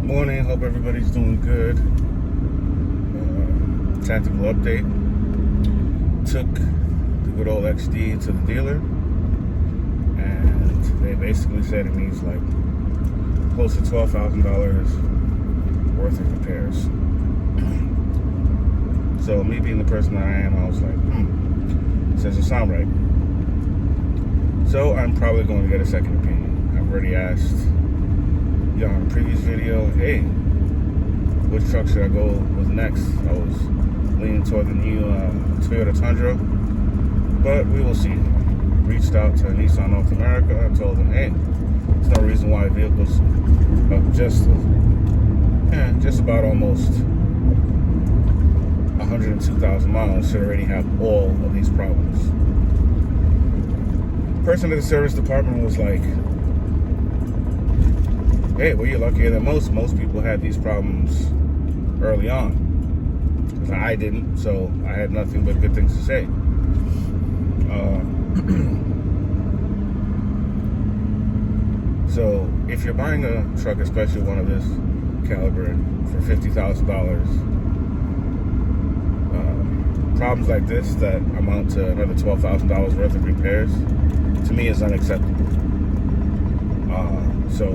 Morning, hope everybody's doing good. Tactical update. Took the good old XD to the dealer, and they basically said it needs like close to $12,000 worth of repairs. So me being the person that I am, I was like, this doesn't sound right. So I'm probably going to get a second opinion. I've already asked on a previous video, hey, which truck should I go with next? I was leaning toward the new Toyota Tundra, but we will see. Reached out to Nissan North America and told them, hey, there's no reason why vehicles of just about almost 102,000 miles should already have all of these problems. The person at the service department was like, hey, well, you're luckier than most. Most people had these problems early on. I didn't, so I had nothing but good things to say. So if you're buying a truck, especially one of this caliber, for $50,000, problems like this that amount to another $12,000 worth of repairs, to me, is unacceptable. So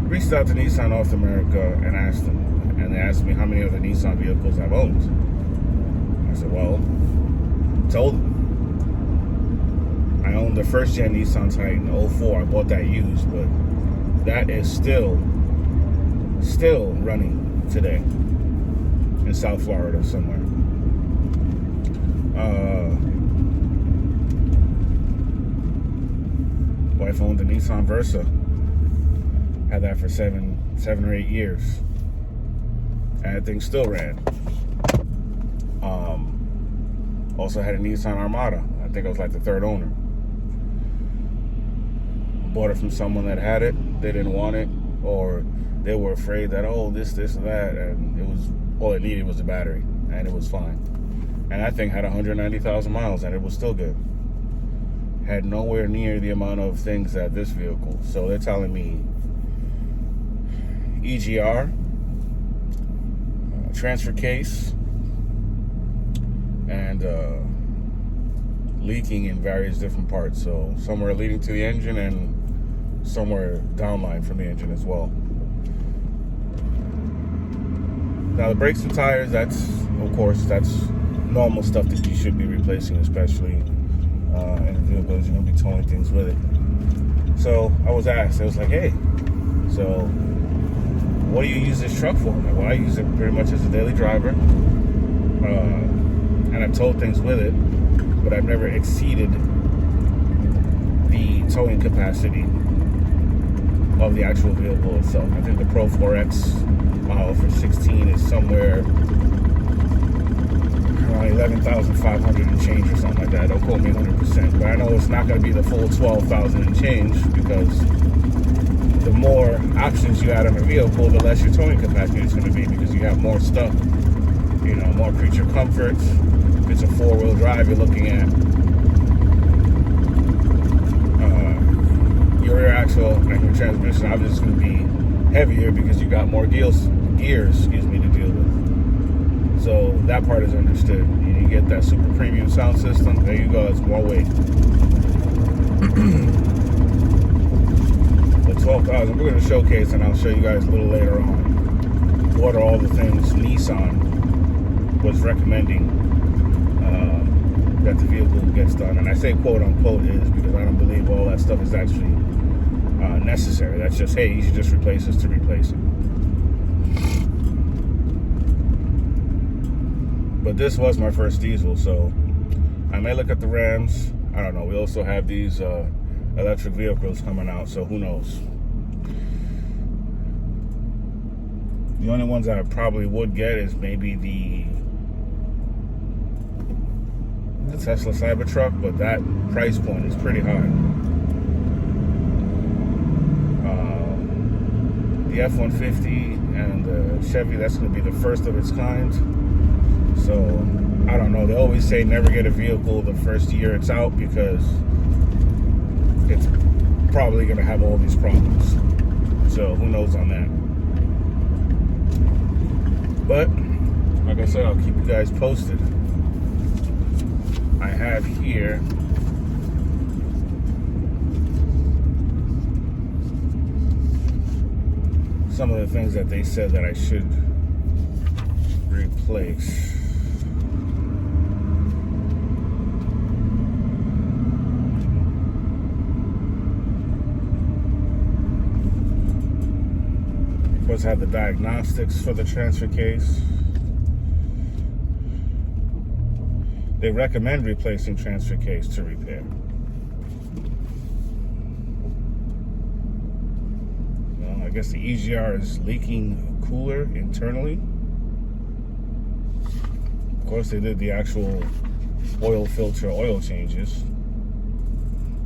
reached out to Nissan North America and asked them, and they asked me how many other Nissan vehicles I've owned. I said, well, told them. I owned the first gen Nissan Titan 04. I bought that used, but that is still running today in South Florida somewhere. Wife owned the Nissan Versa. Had that for seven or 8 years, and that thing still ran. Also had a Nissan Armada. I think I was like the third owner. Bought it from someone that had it. They didn't want it, or they were afraid that, oh, this or that, and it was all it needed was a battery, and it was fine. And that thing had 190,000 miles, and it was still good. Had nowhere near the amount of things that this vehicle. So they're telling me EGR, transfer case, and leaking in various different parts. So somewhere leading to the engine and somewhere downline from the engine as well. Now the brakes and tires, that's normal stuff that you should be replacing, especially in a vehicle you're going to be towing things with it. So I was asked, I was like, hey, so what do you use this truck for? Well, I use it pretty much as a daily driver, and I've towed things with it, but I've never exceeded the towing capacity of the actual vehicle itself. I think the Pro 4X model for 16 is somewhere around 11,500 and change or something like that. Don't quote me 100%, but I know it's not going to be the full 12,000 and change, because the more options you add on a vehicle, the less your towing capacity is going to be, because you have more stuff, more creature comforts. If it's a 4-wheel drive, you're looking at your rear axle and your transmission obviously going to be heavier because you got more gears to deal with. So that part is understood. You get that super premium sound system. There you go. It's more weight. 12,000. We're going to showcase, and I'll show you guys a little later on, what are all the things Nissan was recommending that the vehicle gets done. And I say quote unquote is because I don't believe all that stuff is actually necessary. That's just, hey, you should just replace this to replace it. But this was my first diesel, so I may look at the Rams. I don't know. We also have these electric vehicles coming out, so who knows. The only ones that I probably would get is maybe the Tesla Cybertruck, but that price point is pretty high. The F-150 and the Chevy, that's going to be the first of its kind. So I don't know. They always say never get a vehicle the first year it's out, because it's probably going to have all these problems. So who knows on that. But like I said, I'll keep you guys posted. I have here some of the things that they said that I should replace. Of course, I have the diagnostics for the transfer case. They recommend replacing transfer case to repair. Well, I guess the EGR is leaking cooler internally. Of course, they did the actual oil filter oil changes.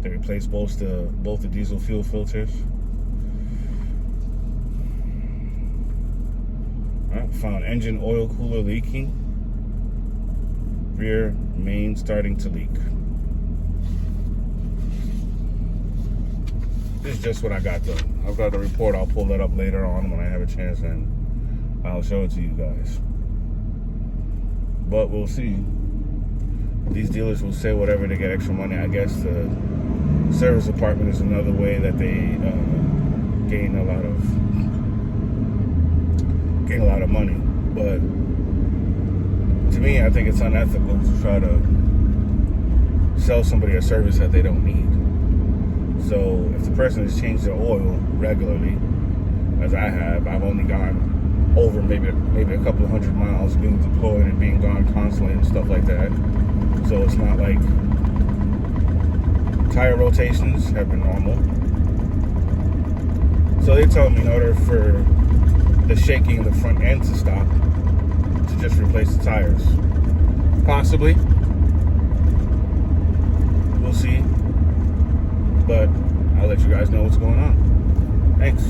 They replaced both the diesel fuel filters. All right, found engine oil cooler leaking. Rear main starting to leak. This is just what I got though. I've got the report. I'll pull that up later on when I have a chance and I'll show it to you guys. But we'll see. These dealers will say whatever to get extra money. I guess the service department is another way that they gain a lot of money. But to me, I think it's unethical to try to sell somebody a service that they don't need. So if the person has changed their oil regularly, as I have, I've only gone over maybe a couple of 100 miles being deployed and being gone constantly and stuff like that. So it's not like tire rotations have been normal. So they told me in order for the shaking in the front end to stop, to just replace the tires. Possibly. We'll see. But I'll let you guys know what's going on. Thanks.